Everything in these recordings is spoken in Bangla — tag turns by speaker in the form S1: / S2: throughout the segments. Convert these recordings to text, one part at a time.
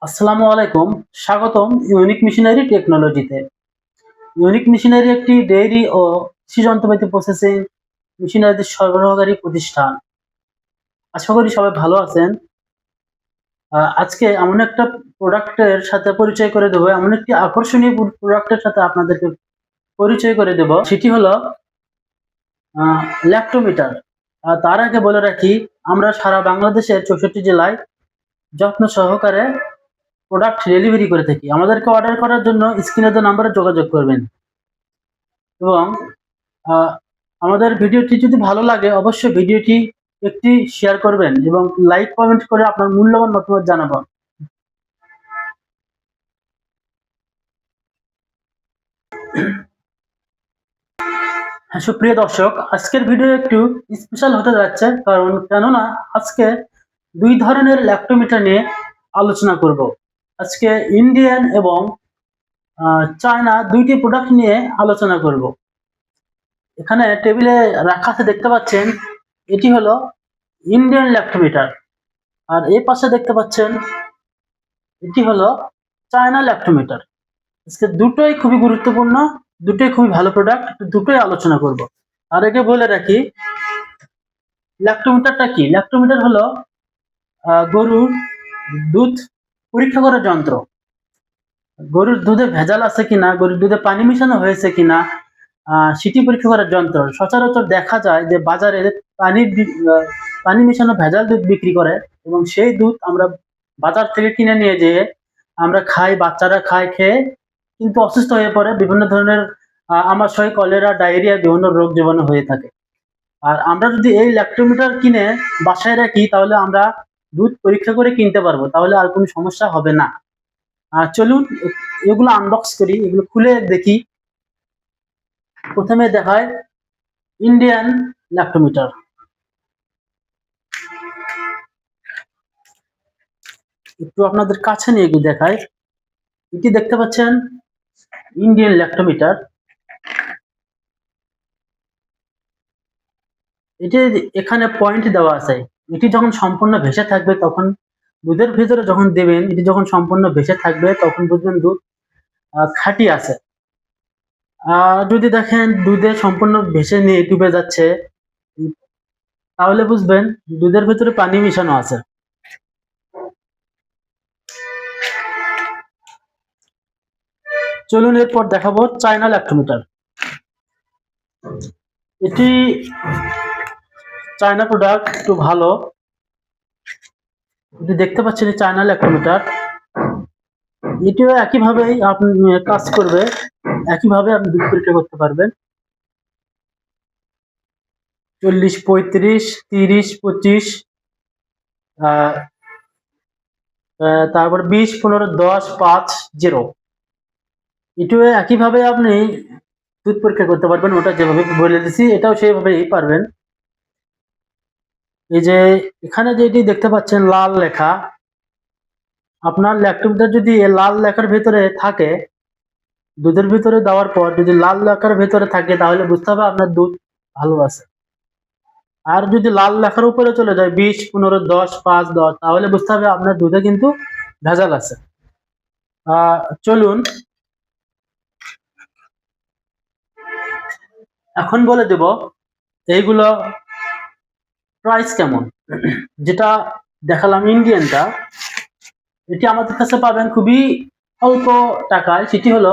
S1: আসসালামু আলাইকুম। স্বাগতম ইউনিক মেশিনারি টেকনোলজিতে। ইউনিক মেশিনারি একটি ডেইরি ও কৃষি যন্ত্রপাতি প্রসেসিং মেশিনারিদের সরবরাহকারী প্রতিষ্ঠান। আশা করি সবাই ভালো আছেন। আজকে এমন একটা প্রোডাক্টের সাথে পরিচয় করে দেবো, এমন একটি আকর্ষণীয় প্রোডাক্টের সাথে আপনাদেরকে পরিচয় করে দেব। সেটি হলো ল্যাক্টোমিটার। তার আগে বলে রাখি, আমরা সারা বাংলাদেশের 64 জেলায় যত্ন সহকারে প্রোডাক্ট ডেলিভারি করে থাকি। আমাদেরকে অর্ডার করার জন্য স্ক্রিনে দেওয়া নাম্বারে যোগাযোগ করবেন এবং আমাদের ভিডিওটি যদি ভালো লাগে অবশ্যই ভিডিওটি একটি শেয়ার করবেন এবং লাইক কমেন্ট করে আপনার মূল্যবান মতামত জানাবেন। সুপ্রিয় দর্শক, আজকের ভিডিও একটু স্পেশাল হতে যাচ্ছে, কেননা আজকে দুই ধরনের ল্যাক্টোমিটার নিয়ে আলোচনা করব। আজকে ইন্ডিয়ান এবং চায়না দুইটি প্রোডাক্ট নিয়ে আলোচনা করব। এখানে টেবিলে রাখা আছে, দেখতে পাচ্ছেন, এটি হলো ইন্ডিয়ান ল্যাক্টোমিটার, আর এই পাশে দেখতে পাচ্ছেন এটি হলো চায়না ল্যাক্টোমিটার। আজকে দুটোই খুবই গুরুত্বপূর্ণ, দুটোই খুবই ভালো প্রোডাক্ট, দুটোই আলোচনা করব। আর আগে বলে রাখি, ল্যাক্টোমিটারটা কি? ল্যাক্টোমিটার হলো গরুর দুধ পরীক্ষা করার যন্ত্র। গরুর দুধে ভেজাল আছে কিনা, গরুর দুধে পানি মিশানো হয়েছে কিনা সেটি পরীক্ষা করার যন্ত্র। সচরাচর দেখা যায় যে বাজারে পানি মিশানো ভেজাল দুধ বিক্রি করে এবং সেই দুধ আমরা বাজার থেকে কিনে নিয়ে যেয়ে আমরা খাই, বাচ্চারা খায়, খেয়ে কিন্তু অসুস্থ হয়ে পড়ে, বিভিন্ন ধরনের আমাশয়, কলেরা, ডায়রিয়া, বিভিন্ন রোগ জীবাণু হয়ে থাকে। আর আমরা যদি এই ল্যাক্টোমিটার কিনে বাসায় রাখি তাহলে আমরা দুধ পরীক্ষা করে কিনতে পারবো, তাহলে আর কোনো সমস্যা হবে না। চলুন এগুলো আনবক্স করি, এগুলো খুলে দেখি। প্রথমে দেখায় ইন্ডিয়ান ল্যাক্টোমিটার। একটু আপনাদের কাছে নিয়ে গিয়ে দেখায়। এটি দেখতে পাচ্ছেন ইন্ডিয়ান ল্যাক্টোমিটার। এটি এখানে পয়েন্ট দেওয়া আছে। এটি যখন সম্পূর্ণ ভেসে থাকবে তখন দুধের ভিতরে যখন দেবেন, এটি যখন সম্পূর্ণ ভেসে থাকবে তখন বুঝবেন দুধ খাঁটি আছে। যদি দেখেন দুধে সম্পূর্ণ ভেসে নিয়ে ডুবে যাচ্ছে, তাহলে বুঝবেন দুধের ভিতরে পানি মিশানো আছে। চলুন এরপর দেখাবো চায়না ল্যাক্টোমিটার। এটি চায়না প্রোডাক্ট, একটু ভালো। এটি দেখতে পাচ্ছেন চায়না ল্যাক্টোমিটার। এটিও একইভাবেই আপনি কাজ করবে, একইভাবে আপনি দুধ পরীক্ষা করতে পারবেন। 40, 35, 30, 25, তারপর 20, 15, 10, 5, 0। এটিও একইভাবে আপনি দুধ পরীক্ষা করতে পারবেন। ওটা যেভাবে বলে দিচ্ছি এটাও সেইভাবেই পারবেন। এই যে এখানে যেটি দেখতে পাচ্ছেন লাল লেখা, আপনার ল্যাক্টোমিটার যদি লাল লেখার ভিতরে থাকে, দুধের ভিতরে দেওয়ার পর যদি লাল লেখার ভিতরে থাকে তাহলে বুঝতে হবে আপনার দুধ ভালো আছে। আর যদি লাল লেখার উপরে চলে যায় 20, 15, 10, 5, 10, তাহলে বুঝতে হবে আপনার দুধে কিন্তু ভেজাল আছে। চলুন এখন বলে দেব এইগুলো প্রাইস কেমন। যেটা দেখালাম ইন্ডিয়ানটা, এটি আমাদের কাছে পাবেন খুবই অল্প টাকায়। সেটি হলো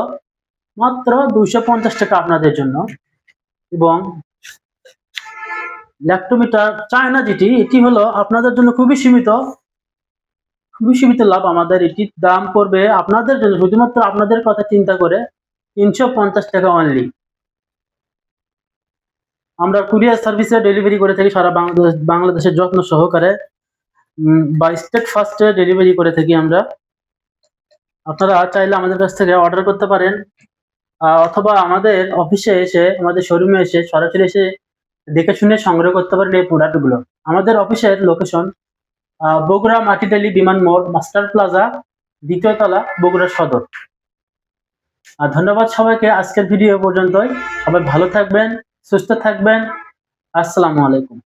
S1: মাত্র 250 টাকা আপনাদের জন্য। এবং ল্যাক্টোমিটার চায়না যেটি, এটি হলো আপনাদের জন্য খুবই সীমিত লাভ। আমাদের এটির দাম পড়বে আপনাদের জন্য, শুধুমাত্র আপনাদের কথা চিন্তা করে, 350 টাকা অনলি। আমরা কুরিয়ার সার্ভিসে ডেলিভারি করে থাকি সারা বাংলাদেশের যত্ন সহকারে, বা স্টেট ফার্স্টে ডেলিভারি করে থাকি আমরা। আপনারা চাইলে আমাদের কাছ থেকে অর্ডার করতে পারেন, অথবা আমাদের অফিসে এসে, আমাদের শোরুমে এসে সরাসরি এসে দেখে শুনে সংগ্রহ করতে পারেন এই প্রোডাক্টগুলো। আমাদের অফিসের লোকেশন বগুড়া মাটিডালি বিমান মোড়, মাস্টার প্লাজা, 2য় তলা, বগুড়া সদর। ধন্যবাদ সবাইকে। আজকের ভিডিও পর্যন্তই। সবাই ভালো থাকবেন, সুস্থ থাকবেন। আসসালামু আলাইকুম।